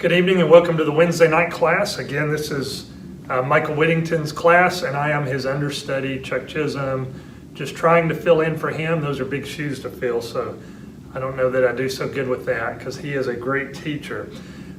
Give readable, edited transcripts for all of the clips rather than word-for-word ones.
Good evening and welcome to the Wednesday night class. Again, this is Michael Whittington's class and I am his understudy, Chuck Chisam, just trying to fill in for him. Those are big shoes to fill, so I don't know that I do so good with that because he is a great teacher.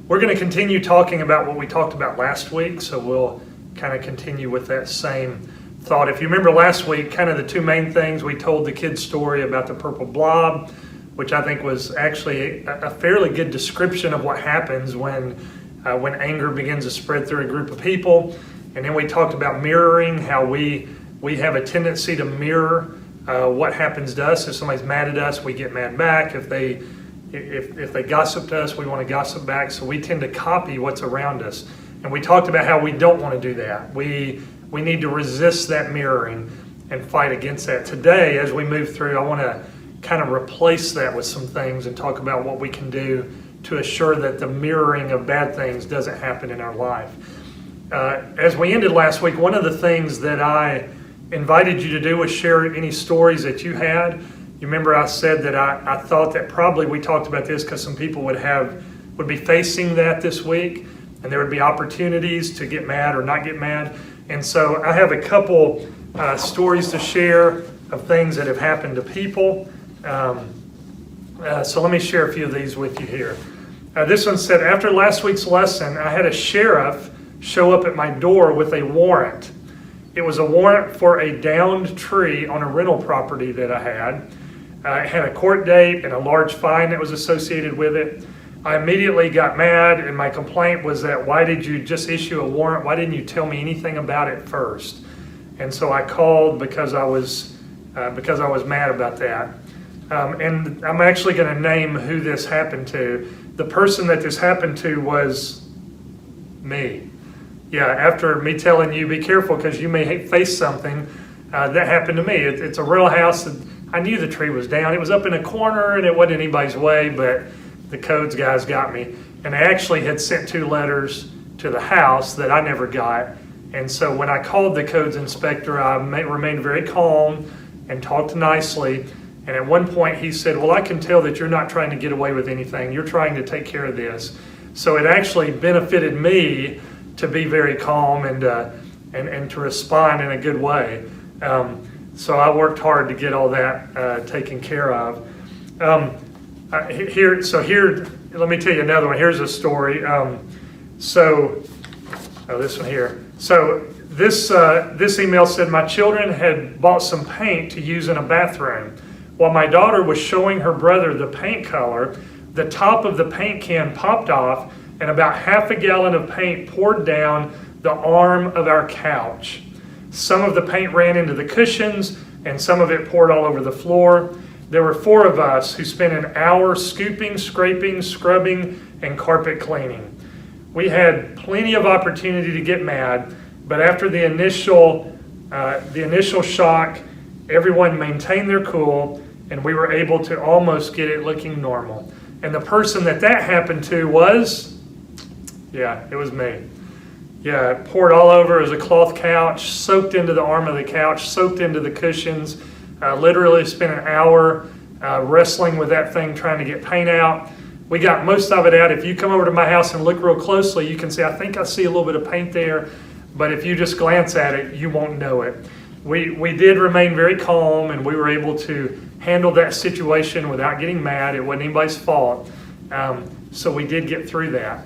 We're going to continue talking about what we talked about last week, so we'll kind of continue with that same thought. If you remember last week, kind of the two main things, we told the kids' story about the purple blob, which I think was actually a fairly good description of what happens when anger begins to spread through a group of people. And then we talked about mirroring, how we have a tendency to mirror what happens to us. If somebody's mad at us, we get mad back. If they gossip to us, we want to gossip back. So we tend to copy what's around us. And we talked about how we don't want to do that. We need to resist that mirroring and fight against that. Today, as we move through, I want to kind of replace that with some things and talk about what we can do to assure that the mirroring of bad things doesn't happen in our life. As we ended last week, one of the things that I invited you to do was share any stories that you had. You remember I said that I thought that probably we talked about this because some people would be facing that this week, and there would be opportunities to get mad or not get mad. And so I have a couple stories to share of things that have happened to people. So let me share a few of these with you here. This one said, after last week's lesson, I had a sheriff show up at my door with a warrant. It was a warrant for a downed tree on a rental property that I had. It had a court date and a large fine that was associated with it. I immediately got mad, and my complaint was that, why did you just issue a warrant? Why didn't you tell me anything about it first? And so I called because I was mad about that. And I'm actually going to name who this happened to. The person that this happened to was me. Yeah, after me telling you, be careful because you may face something, that happened to me. It's a real house. I knew the tree was down. It was up in a corner and it wasn't anybody's way, but the codes guys got me. And they actually had sent 2 letters to the house that I never got. And so when I called the codes inspector, I remained very calm and talked nicely. And at one point he said, well, I can tell that you're not trying to get away with anything. You're trying to take care of this. So it actually benefited me to be very calm and to respond in a good way. So I worked hard to get all that taken care of. Here, let me tell you another one. Here's a story. This one here. So this email said, my children had bought some paint to use in a bathroom. While my daughter was showing her brother the paint color, the top of the paint can popped off and about half a gallon of paint poured down the arm of our couch. Some of the paint ran into the cushions and some of it poured all over the floor. There were 4 of us who spent an hour scooping, scraping, scrubbing, and carpet cleaning. We had plenty of opportunity to get mad, but after the initial shock, everyone maintained their cool, and we were able to almost get it looking normal. And the person that happened to was, it was me. Yeah, it poured all over. It was a cloth couch, soaked into the arm of the couch, soaked into the cushions. Literally spent an hour wrestling with that thing, trying to get paint out. We got most of it out. If you come over to my house and look real closely, you can see, I think I see a little bit of paint there, but if you just glance at it, you won't know it. We did remain very calm, and we were able to handle that situation without getting mad. It wasn't anybody's fault. So we did get through that.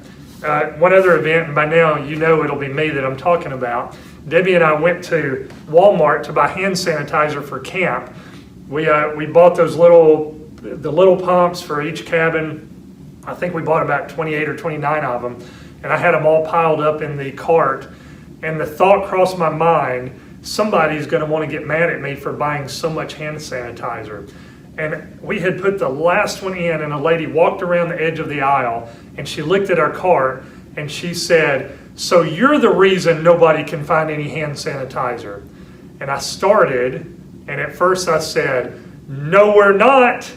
One other event, and by now you know it'll be me that I'm talking about. Debbie and I went to Walmart to buy hand sanitizer for camp. We bought those little pumps for each cabin. I think we bought about 28 or 29 of them, and I had them all piled up in the cart. And the thought crossed my mind, somebody's going to want to get mad at me for buying so much hand sanitizer. And we had put the last one in, and a lady walked around the edge of the aisle, and she looked at our cart, and she said, so you're the reason nobody can find any hand sanitizer. And I started, and at first I said, no, we're not.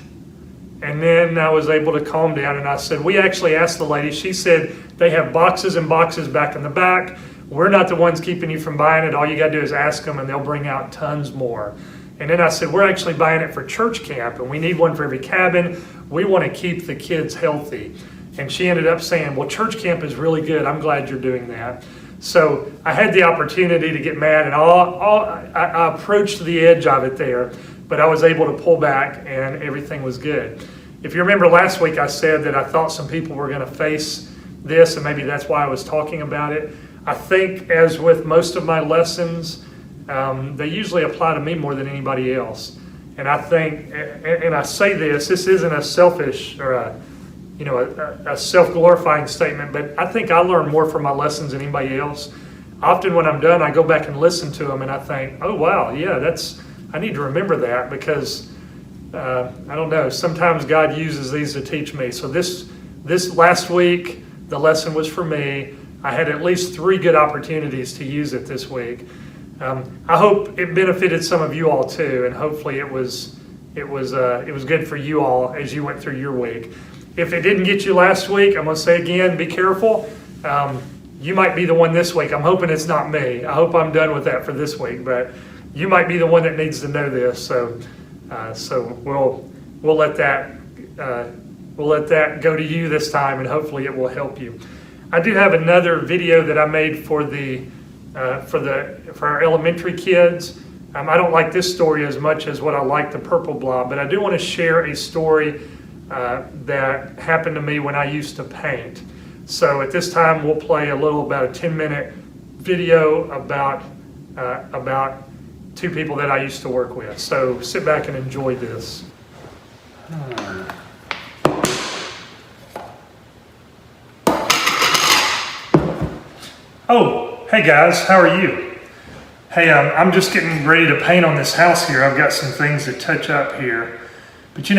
And then I was able to calm down, and I said, we actually asked the lady. She said, they have boxes and boxes back in the back. We're not the ones keeping you from buying it. All you got to do is ask them, and they'll bring out tons more. And then I said, we're actually buying it for church camp, and we need one for every cabin. We want to keep the kids healthy. And she ended up saying, well, church camp is really good. I'm glad you're doing that. So I had the opportunity to get mad, and I approached the edge of it there, but I was able to pull back and everything was good. If you remember last week, I said that I thought some people were going to face this, and maybe that's why I was talking about it. I think, as with most of my lessons, they usually apply to me more than anybody else. And I think, and I say this isn't a selfish or a self-glorifying statement, but I think I learn more from my lessons than anybody else. Often when I'm done, I go back and listen to them, and I think, oh wow, yeah, I need to remember that, because I don't know, sometimes God uses these to teach me. So this last week, the lesson was for me. I had at least 3 good opportunities to use it this week. I hope it benefited some of you all too, and hopefully it was good for you all as you went through your week. If it didn't get you last week, I'm going to say again, be careful. You might be the one this week. I'm hoping it's not me. I hope I'm done with that for this week, but you might be the one that needs to know this. So we'll let that go to you this time, and hopefully it will help you. I do have another video that I made for our elementary kids. I don't like this story as much as what I like the purple blob, but I do want to share a story that happened to me when I used to paint. So at this time, we'll play about a 10-minute video about 2 people that I used to work with. So sit back and enjoy this. Oh, hey guys, how are you? Hey, I'm just getting ready to paint on this house here. I've got some things to touch up here. But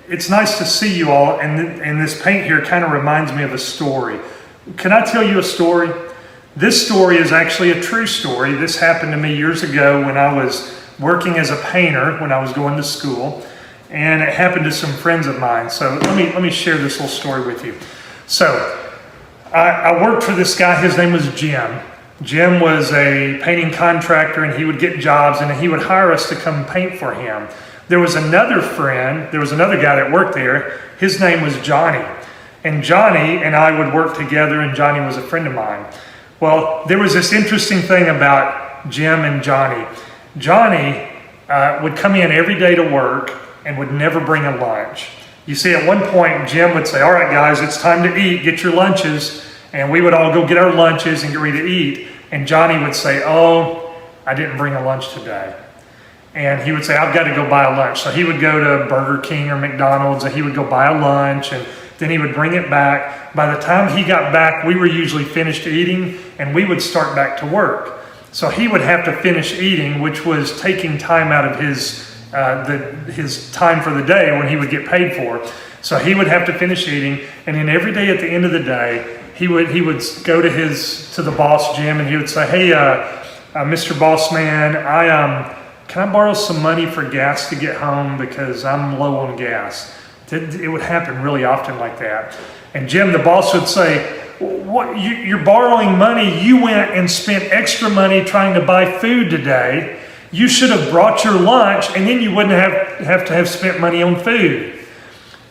it's nice to see you all, and this paint here kind of reminds me of a story. Can I tell you a story? This story is actually a true story. This happened to me years ago when I was working as a painter, when I was going to school, and it happened to some friends of mine. So let me share this little story with you. So I worked for this guy. His name was Jim. Jim was a painting contractor, and he would get jobs, and he would hire us to come paint for him. There was another guy that worked there. His name was Johnny. And Johnny and I would work together, and Johnny was a friend of mine. Well, there was this interesting thing about Jim and Johnny. Johnny would come in every day to work and would never bring a lunch. You see, at one point, Jim would say, all right, guys, it's time to eat. Get your lunches. And we would all go get our lunches and get ready to eat. And Johnny would say, oh, I didn't bring a lunch today. And he would say, I've got to go buy a lunch. So he would go to Burger King or McDonald's, and he would go buy a lunch, and then he would bring it back. By the time he got back, we were usually finished eating, and we would start back to work. So he would have to finish eating, which was taking time out of his time for the day when he would get paid for. So he would have to finish eating, and then every day at the end of the day, he would go to the boss, Jim, and he would say, hey, Mr. Boss Man, can I borrow some money for gas to get home because I'm low on gas? It would happen really often like that. And Jim, the boss, would say, what, you're borrowing money. You went and spent extra money trying to buy food today. You should have brought your lunch, and then you wouldn't have to have spent money on food.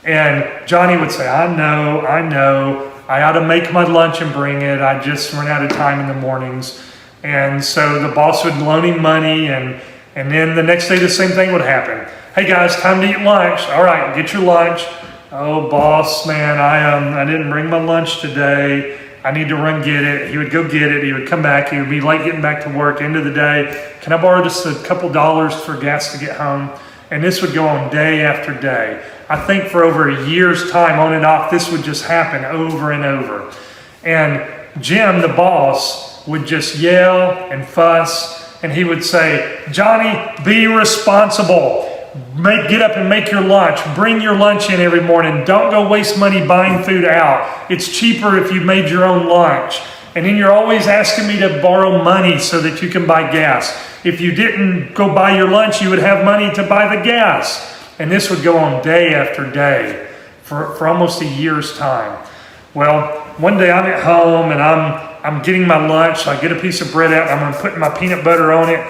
And Johnny would say, I know. I ought to make my lunch and bring it. I just run out of time in the mornings. And so the boss would loan him money, and then the next day the same thing would happen. Hey guys, time to eat lunch. All right, get your lunch. Oh, boss man, I didn't bring my lunch today. I need to run get it. He would go get it. He would come back. He would be late getting back to work, end of the day. Can I borrow just a couple dollars for gas to get home? And this would go on day after day. I think for over a year's time, on and off, this would just happen over and over. And Jim, the boss, would just yell and fuss, and he would say, Johnny, be responsible. Get up and make your lunch. Bring your lunch in every morning. Don't go waste money buying food out. It's cheaper if you made your own lunch. And then you're always asking me to borrow money so that you can buy gas. If you didn't go buy your lunch, you would have money to buy the gas. And this would go on day after day for almost a year's time. Well, one day I'm at home and I'm getting my lunch. So I get a piece of bread out. I'm going to put my peanut butter on it,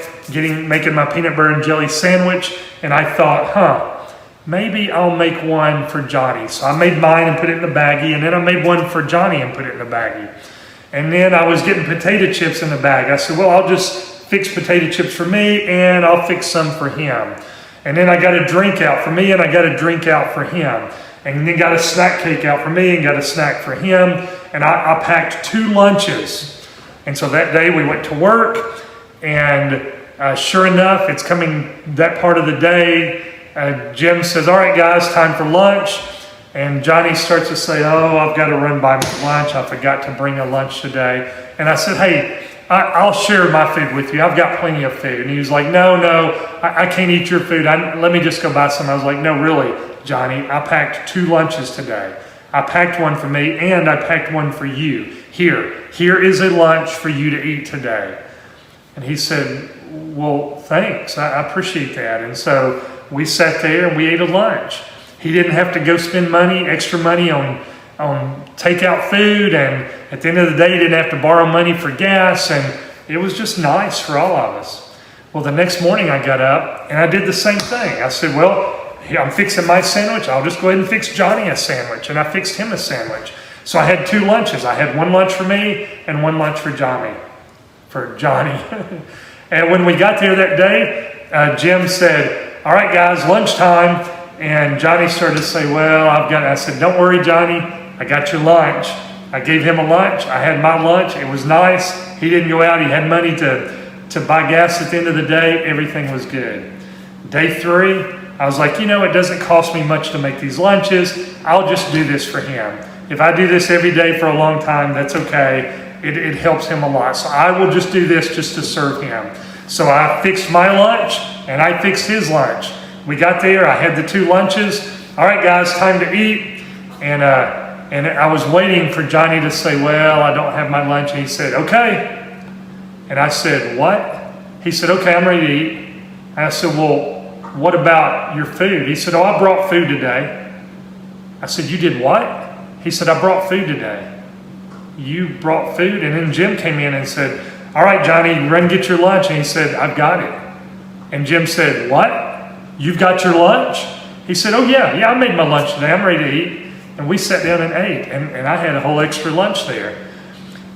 making my peanut butter and jelly sandwich. And I thought, maybe I'll make one for Johnny. So I made mine and put it in the baggie, and then I made one for Johnny and put it in the baggie. And then I was getting potato chips in the bag. I said, well, I'll just fix potato chips for me, and I'll fix some for him. And then I got a drink out for me, and I got a drink out for him. And then got a snack cake out for me, and got a snack for him. And I packed 2 lunches. And so that day we went to work, and sure enough, it's coming that part of the day. Jim says, all right, guys, time for lunch. And Johnny starts to say, oh, I've got to run by my lunch. I forgot to bring a lunch today. And I said, hey, I'll share my food with you. I've got plenty of food. And he was like, no, I can't eat your food. Let me just go buy some. I was like, no, really, Johnny, I packed 2 lunches today. I packed one for me, and I packed one for you. Here is a lunch for you to eat today. And he said, well, thanks. I appreciate that. And so we sat there and we ate a lunch. He didn't have to go spend extra money on takeout food. And at the end of the day, he didn't have to borrow money for gas. And it was just nice for all of us. Well, the next morning I got up and I did the same thing. I said, well, I'm fixing my sandwich. I'll just go ahead and fix Johnny a sandwich. And I fixed him a sandwich. So I had 2 lunches. I had 1 lunch for me and 1 lunch for Johnny. And when we got there that day, Jim said, all right, guys, lunchtime. And Johnny started to say, well, I said, don't worry, Johnny. I got your lunch. I gave him a lunch. I had my lunch. It was nice. He didn't go out. He had money to buy gas at the end of the day. Everything was good. Day 3, I was like, it doesn't cost me much to make these lunches. I'll just do this for him. If I do this every day for a long time, that's okay. It helps him a lot. So I will just do this just to serve him. So I fixed my lunch and I fixed his lunch. We got there. I had the 2 lunches. All right, guys, time to eat. And I was waiting for Johnny to say, well, I don't have my lunch. And he said, okay. And I said, what? He said, okay, I'm ready to eat. And I said, well, what about your food? He said, oh, I brought food today. I said, you did what? He said, I brought food today. You brought food? And then Jim came in and said, all right, Johnny, run get your lunch. And he said, I've got it. And Jim said, what? You've got your lunch? He said, oh, yeah, I made my lunch today. I'm ready to eat. And we sat down and ate. And I had a whole extra lunch there.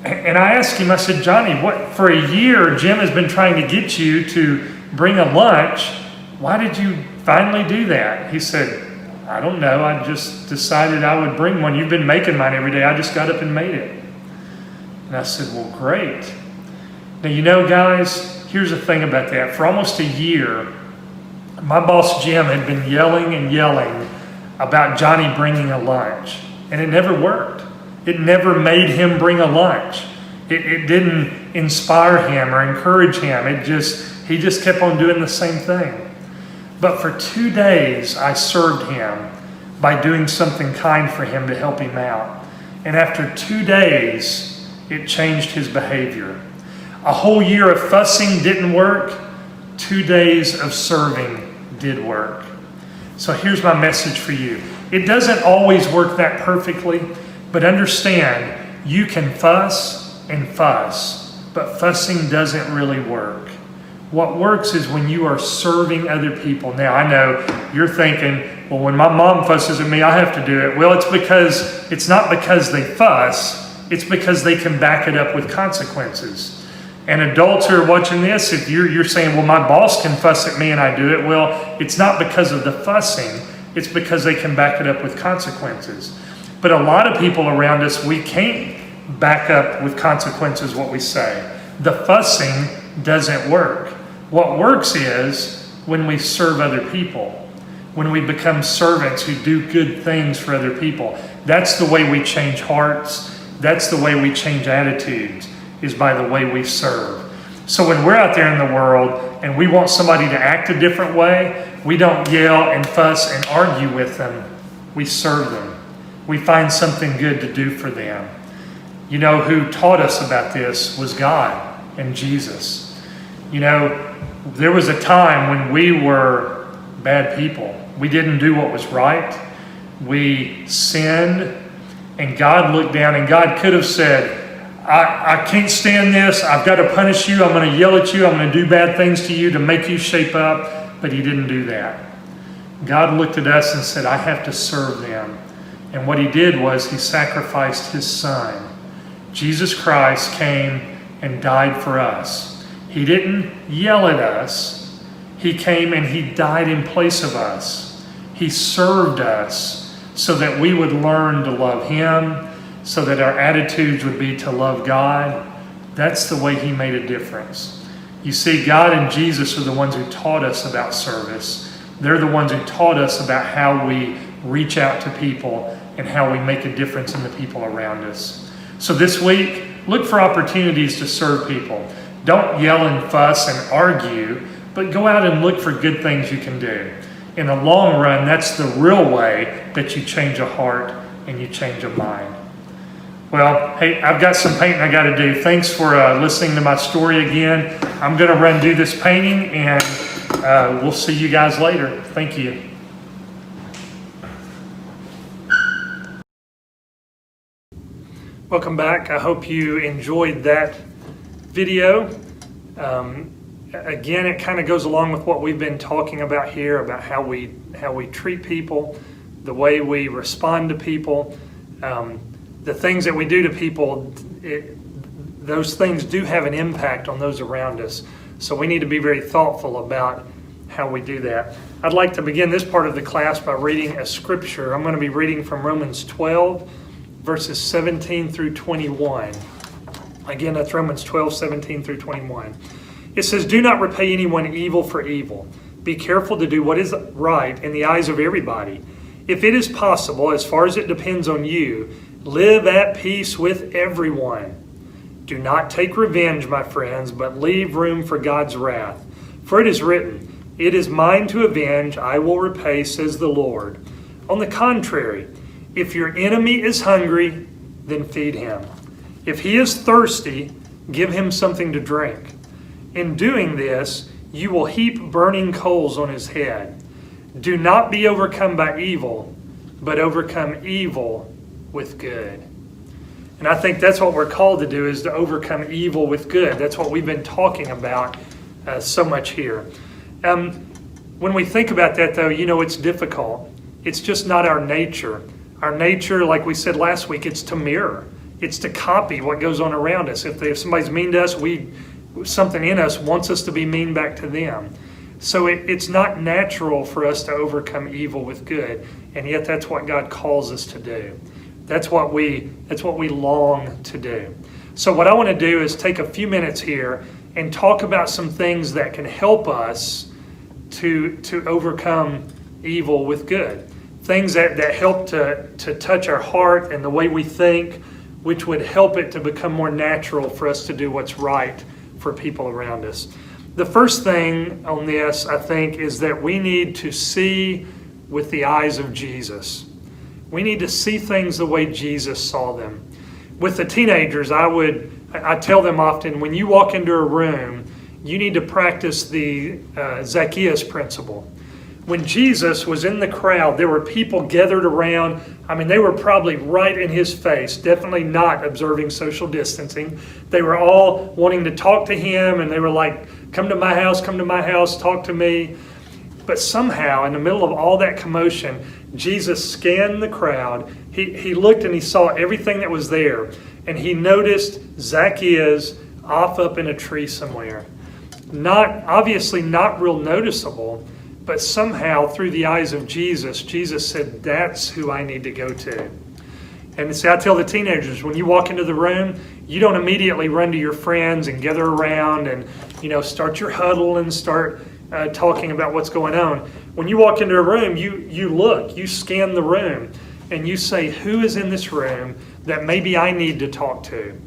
And I asked him, I said, Johnny, what? For a year, Jim has been trying to get you to bring a lunch. Why did you finally do that? He said, I don't know. I just decided I would bring one. You've been making mine every day. I just got up and made it. And I said, well, great. Now, guys, here's the thing about that. For almost a year, my boss, Jim, had been yelling and yelling about Johnny bringing a lunch. And it never worked. It never made him bring a lunch. It didn't inspire him or encourage him. He just kept on doing the same thing. But for 2 days, I served him by doing something kind for him to help him out. And after 2 days, it changed his behavior. A whole year of fussing didn't work. 2 days of serving did work. So here's my message for you. It doesn't always work that perfectly, but understand you can fuss and fuss, but fussing doesn't really work. What works is when you are serving other people. Now, I know you're thinking, well, when my mom fusses at me, I have to do it. Well, it's not because they fuss, it's because they can back it up with consequences. And adults who are watching this, if you're saying, well, my boss can fuss at me and I do it, well, it's not because of the fussing, it's because they can back it up with consequences. But a lot of people around us, we can't back up with consequences what we say. The fussing doesn't work. What works is when we serve other people, when we become servants who do good things for other people. That's the way we change hearts. That's the way we change attitudes, is by the way we serve. So when we're out there in the world and we want somebody to act a different way, we don't yell and fuss and argue with them. We serve them. We find something good to do for them. You know, who taught us about this was God and Jesus. You know, there was a time when we were bad people. We didn't do what was right. We sinned, and God looked down, and God could have said, I can't stand this. I've got to punish you. I'm going to yell at you. I'm going to do bad things to you to make you shape up. But he didn't do that. God looked at us and said, I have to serve them. And what he did was he sacrificed his son. Jesus Christ came and died for us. He didn't yell at us. He came and he died in place of us. He served us so that we would learn to love him, so that our attitudes would be to love God. That's the way he made a difference. You see, God and Jesus are the ones who taught us about service. They're the ones who taught us about how we reach out to people and how we make a difference in the people around us. So this week, look for opportunities to serve people. Don't yell and fuss and argue, but go out and look for good things you can do. In the long run, that's the real way that you change a heart and you change a mind. Well, hey, I've got some painting I got to do. Thanks for listening to my story again. I'm going to run do this painting, and we'll see you guys later. Thank you. Welcome back. I hope you enjoyed that video. Again, it kind of goes along with what we've been talking about here, about how we treat people, the way we respond to people, the things that we do to people. Those things do have an impact on those around us. So we need to be very thoughtful about how we do that. I'd like to begin this part of the class by reading a scripture. I'm going to be reading from Romans 12, verses 17 through 21. Again, that's Romans 12, 17 through 21. It says, "Do not repay anyone evil for evil. Be careful to do what is right in the eyes of everybody. If it is possible, as far as it depends on you, live at peace with everyone. Do not take revenge, my friends, but leave room for God's wrath. For it is written, 'It is mine to avenge, I will repay, says the Lord.' On the contrary, if your enemy is hungry, then feed him. If he is thirsty, give him something to drink. In doing this, you will heap burning coals on his head. Do not be overcome by evil, but overcome evil with good." And I think that's what we're called to do, is to overcome evil with good. That's what we've been talking about so much here. When we think about that, though, it's difficult. It's just not our nature. Our nature, like we said last week, it's to mirror. It's to copy what goes on around us. If somebody's mean to us, something in us wants us to be mean back to them. So it's not natural for us to overcome evil with good, and yet that's what God calls us to do. That's what we long to do. So what I want to do is take a few minutes here and talk about some things that can help us to overcome evil with good. Things that help to touch our heart and the way we think, which would help it to become more natural for us to do what's right for people around us. The first thing on this, I think, is that we need to see with the eyes of Jesus. We need to see things the way Jesus saw them. With the teenagers, I tell them often, when you walk into a room, you need to practice the Zacchaeus principle. When Jesus was in the crowd, there were people gathered around. I mean, they were probably right in his face, definitely not observing social distancing. They were all wanting to talk to him, and they were like, come to my house, talk to me. But somehow, in the middle of all that commotion, Jesus scanned the crowd. He looked and he saw everything that was there. And he noticed Zacchaeus off up in a tree somewhere. Obviously not real noticeable, but somehow through the eyes of Jesus, Jesus said, that's who I need to go to. And see, I tell the teenagers, when you walk into the room, you don't immediately run to your friends and gather around and start your huddle and start talking about what's going on. When you walk into a room, you look, you scan the room, and you say, who is in this room that maybe I need to talk to?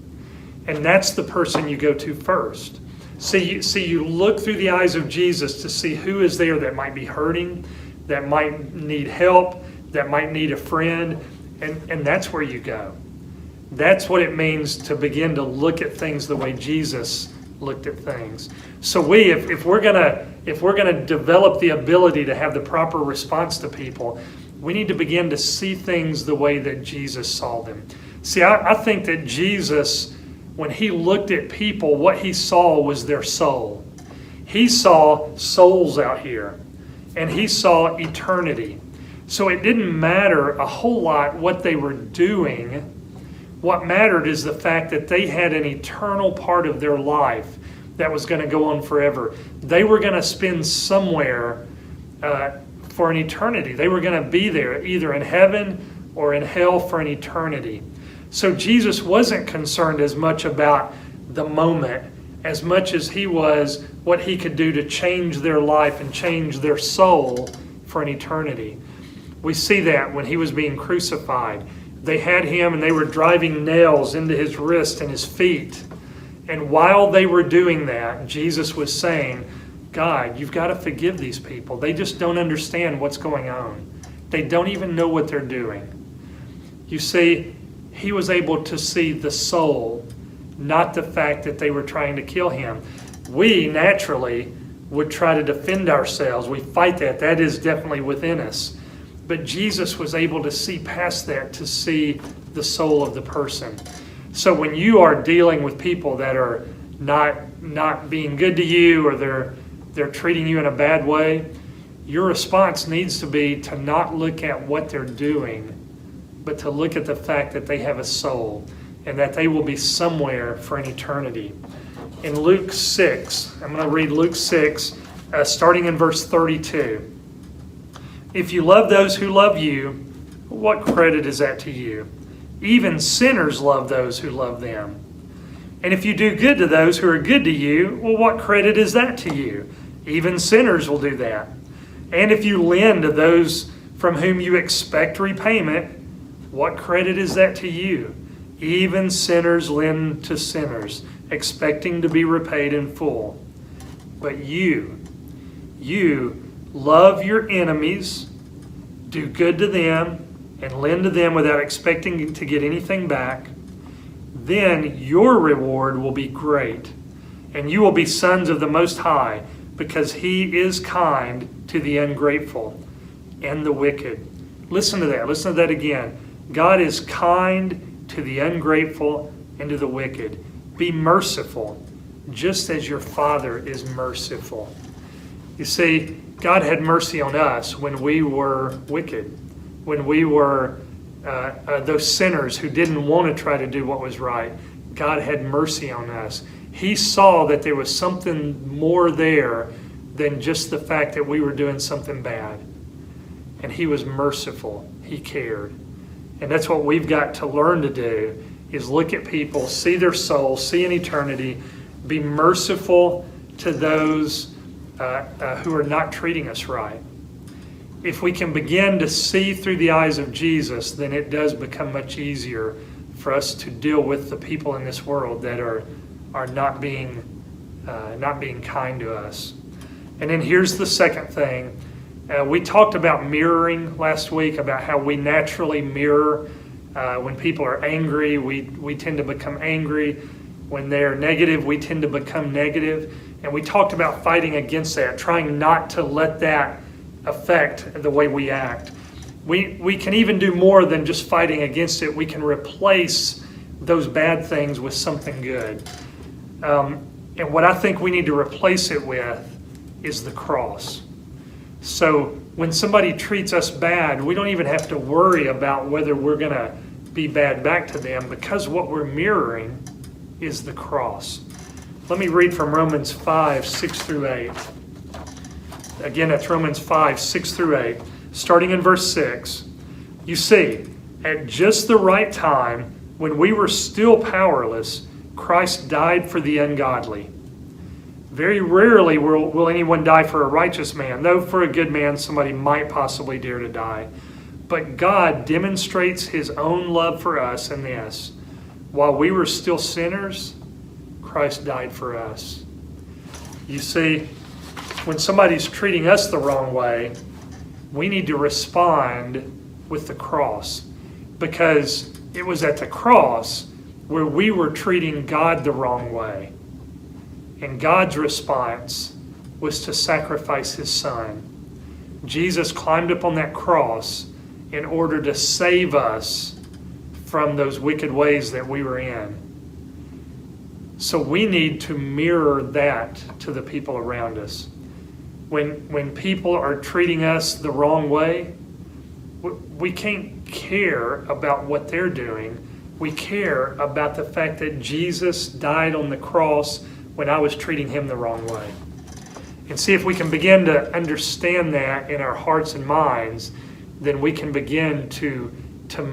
And that's the person you go to first. See, you look through the eyes of Jesus to see who is there that might be hurting, that might need help, that might need a friend, and that's where you go. That's what it means to begin to look at things the way Jesus looked at things. So if we're gonna develop the ability to have the proper response to people, we need to begin to see things the way that Jesus saw them. See, I think that Jesus, when he looked at people, what he saw was their soul. He saw souls out here. and he saw eternity. So it didn't matter a whole lot what they were doing. What mattered is the fact that they had an eternal part of their life that was going to go on forever. They were going to spend somewhere for an eternity. They were going to be there, either in heaven or in hell for an eternity. So Jesus wasn't concerned as much about the moment as much as he was what he could do to change their life and change their soul for an eternity. We see that when he was being crucified. They had him and they were driving nails into his wrist and his feet. And while they were doing that, Jesus was saying, God, you've got to forgive these people. They just don't understand what's going on. They don't even know what they're doing. You see, he was able to see the soul, not the fact that they were trying to kill him. We naturally would try to defend ourselves. We fight that. That is definitely within us. But Jesus was able to see past that, to see the soul of the person. So when you are dealing with people that are not being good to you, or they're treating you in a bad way, your response needs to be to not look at what they're doing, but to look at the fact that they have a soul and that they will be somewhere for an eternity. In Luke 6, I'm going to read Luke 6, starting in verse 32. If you love those who love you, what credit is that to you? Even sinners love those who love them. And if you do good to those who are good to you, well, what credit is that to you? Even sinners will do that. And if you lend to those from whom you expect repayment, what credit is that to you? Even sinners lend to sinners, expecting to be repaid in full. But you love your enemies, do good to them, and lend to them without expecting to get anything back. Then your reward will be great, and you will be sons of the Most High, because he is kind to the ungrateful and the wicked. Listen to that. Listen to that again. God is kind to the ungrateful and to the wicked. Be merciful, just as your Father is merciful. You see, God had mercy on us when we were wicked, when we were those sinners who didn't want to try to do what was right. God had mercy on us. He saw that there was something more there than just the fact that we were doing something bad. And he was merciful. He cared. And that's what we've got to learn to do, is look at people, see their soul, see an eternity, be merciful to those who are not treating us right. If we can begin to see through the eyes of Jesus, then it does become much easier for us to deal with the people in this world that are not being kind to us. And then here's the second thing. We talked about mirroring last week, about how we naturally mirror. When people are angry, we tend to become angry. When they're negative, we tend to become negative. And we talked about fighting against that, trying not to let that affect the way we act. We can even do more than just fighting against it. We can replace those bad things with something good. And what I think we need to replace it with is the cross. So when somebody treats us bad, we don't even have to worry about whether we're going to be bad back to them, because what we're mirroring is the cross. Let me read from Romans 5, 6 through 8. Again, that's Romans 5, 6 through 8. Starting in verse 6. You see, at just the right time, when we were still powerless, Christ died for the ungodly. Very rarely will anyone die for a righteous man, though for a good man somebody might possibly dare to die. But God demonstrates his own love for us in this: while we were still sinners, Christ died for us. You see, when somebody's treating us the wrong way, we need to respond with the cross, because it was at the cross where we were treating God the wrong way. And God's response was to sacrifice his son. Jesus climbed up on that cross in order to save us from those wicked ways that we were in. So we need to mirror that to the people around us. when people are treating us the wrong way, we can't care about what they're doing. We care about the fact that Jesus died on the cross when I was treating him the wrong way. And see, if we can begin to understand that in our hearts and minds, then we can begin to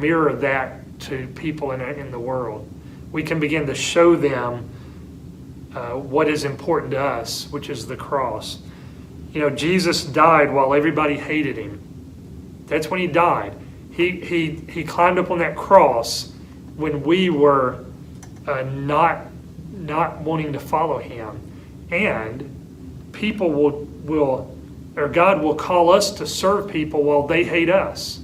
mirror that to people in the world. We can begin to show them what is important to us, which is the cross. You know, Jesus died while everybody hated him. That's when he died. He climbed up on that cross when we were not wanting to follow him. And people God will call us to serve people while they hate us.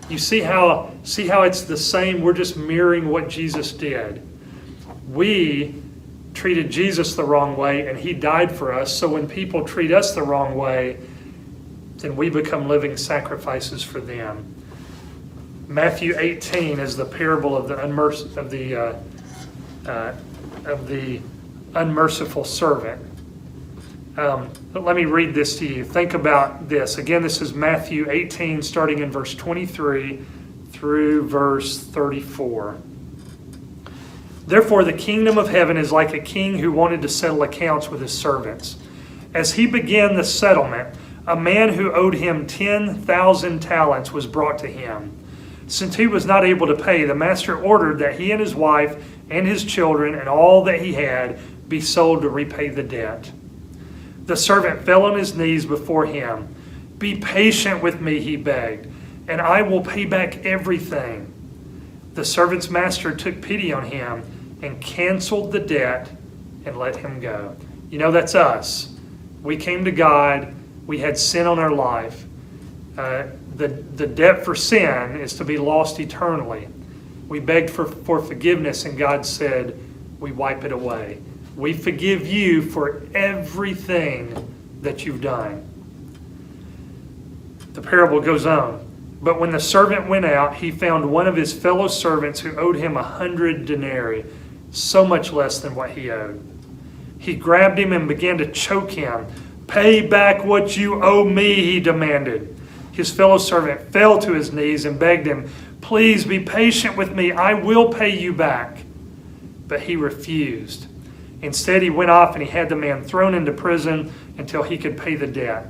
You see how it's the same? We're just mirroring what Jesus did. We treated Jesus the wrong way, and he died for us. So when people treat us the wrong way, then we become living sacrifices for them. Matthew 18 is the parable of the unmerciful servant. But let me read this to you. Think about this. Again, this is Matthew 18, starting in verse 23 through verse 34. Therefore, the kingdom of heaven is like a king who wanted to settle accounts with his servants. As he began the settlement, a man who owed him 10,000 talents was brought to him. Since he was not able to pay, the master ordered that he and his wife and his children and all that he had be sold to repay the debt. The servant fell on his knees before him. "Be patient with me," he begged, "and I will pay back everything." The servant's master took pity on him and canceled the debt and let him go. You know, that's us. We came to God. We had sin on our life. The debt for sin is to be lost eternally. We begged for forgiveness, and God said, we wipe it away. We forgive you for everything that you've done. The parable goes on. But when the servant went out, he found one of his fellow servants who owed him 100 denarii, so much less than what he owed. He grabbed him and began to choke him. "Pay back what you owe me," he demanded. His fellow servant fell to his knees and begged him, "Please be patient with me. I will pay you back." But he refused. Instead, he went off and he had the man thrown into prison until he could pay the debt.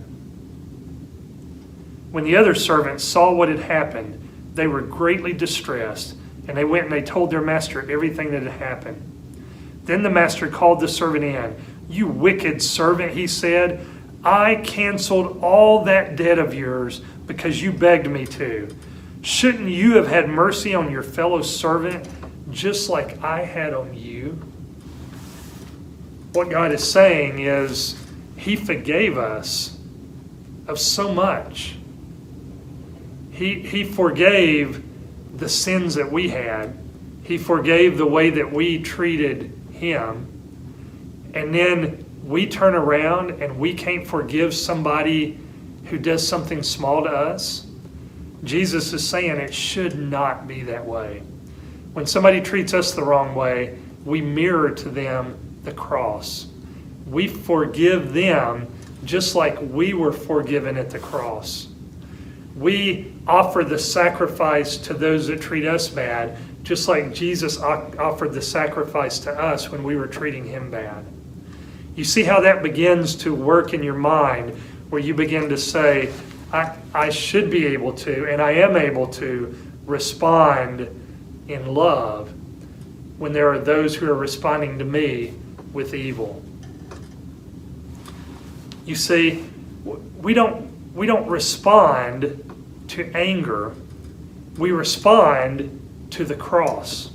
When the other servants saw what had happened, they were greatly distressed, and they went and they told their master everything that had happened. Then the master called the servant in. "You wicked servant," he said, "I canceled all that debt of yours because you begged me to. Shouldn't you have had mercy on your fellow servant just like I had on you?" What God is saying is he forgave us of so much. He forgave the sins that we had. He forgave the way that we treated him. And then we turn around and we can't forgive somebody who does something small to us. Jesus is saying it should not be that way. When somebody treats us the wrong way, we mirror to them the cross. We forgive them just like we were forgiven at the cross. We offer the sacrifice to those that treat us bad, just like Jesus offered the sacrifice to us when we were treating him bad. You see how that begins to work in your mind, where you begin to say, I should be able to, and I am able to respond in love when there are those who are responding to me with evil. You see, we don't respond to anger. We respond to the cross.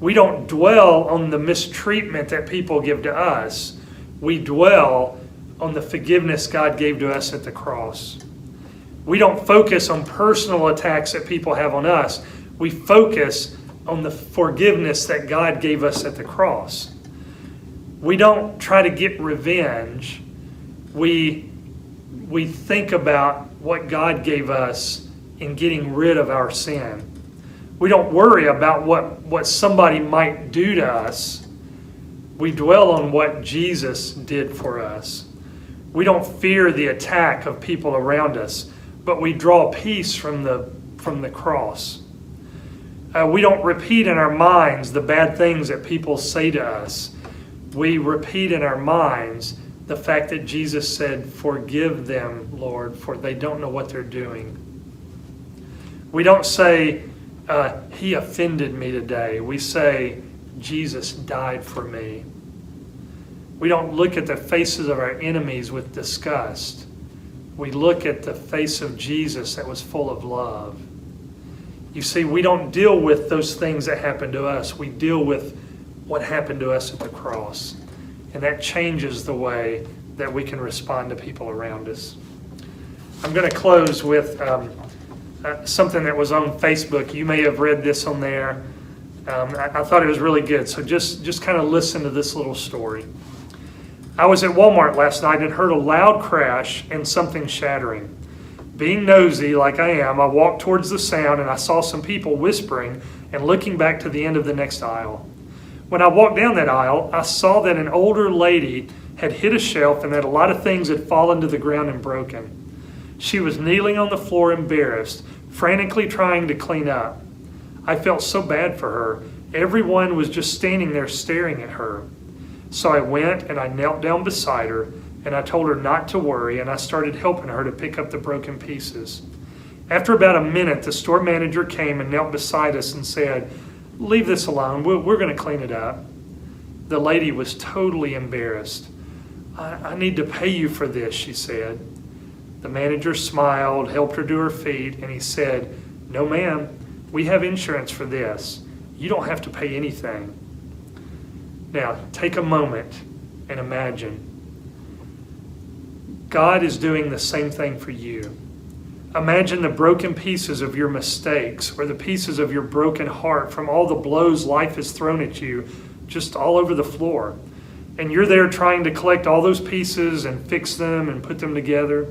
We don't dwell on the mistreatment that people give to us. We dwell on the forgiveness God gave to us at the cross. We don't focus on personal attacks that people have on us. We focus on the forgiveness that God gave us at the cross. We don't try to get revenge. We think about what God gave us in getting rid of our sin. We don't worry about what somebody might do to us. We dwell on what Jesus did for us. We don't fear the attack of people around us, but we draw peace from the cross. We don't repeat in our minds the bad things that people say to us. We repeat in our minds the fact that Jesus said, "Forgive them, Lord, for they don't know what they're doing." We don't say, "He offended me today." We say, "Jesus died for me." We don't look at the faces of our enemies with disgust. We look at the face of Jesus that was full of love. You see, we don't deal with those things that happen to us. We deal with what happened to us at the cross. And that changes the way that we can respond to people around us. I'm going to close with something that was on Facebook. You may have read this on there. I thought it was really good. So just kind of listen to this little story. I was at Walmart last night and heard a loud crash and something shattering. Being nosy like I am, I walked towards the sound and I saw some people whispering and looking back to the end of the next aisle. When I walked down that aisle, I saw that an older lady had hit a shelf and that a lot of things had fallen to the ground and broken. She was kneeling on the floor, embarrassed, frantically trying to clean up. I felt so bad for her. Everyone was just standing there staring at her. So I went and I knelt down beside her and I told her not to worry, and I started helping her to pick up the broken pieces. After about a minute, the store manager came and knelt beside us and said, "Leave this alone. We're going to clean it up." The lady was totally embarrassed. I need to pay you for this," she said. The manager smiled, helped her to her feet, and he said, "No, ma'am, we have insurance for this. You don't have to pay anything." Now, take a moment and imagine. God is doing the same thing for you. Imagine the broken pieces of your mistakes or the pieces of your broken heart from all the blows life has thrown at you just all over the floor. And you're there trying to collect all those pieces and fix them and put them together.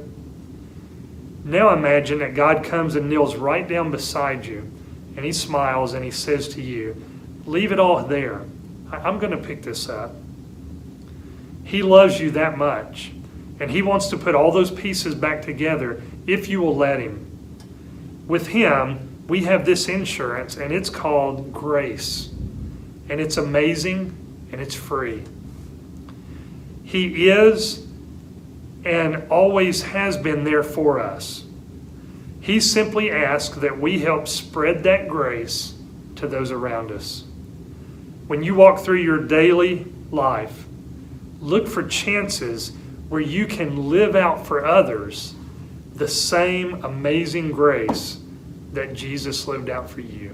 Now imagine that God comes and kneels right down beside you and he smiles and he says to you, "Leave it all there. I'm going to pick this up." He loves you that much, and he wants to put all those pieces back together if you will let him. With him, we have this insurance, and it's called grace. And it's amazing, and it's free. He is and always has been there for us. He simply asks that we help spread that grace to those around us. When you walk through your daily life, look for chances where you can live out for others the same amazing grace that Jesus lived out for you.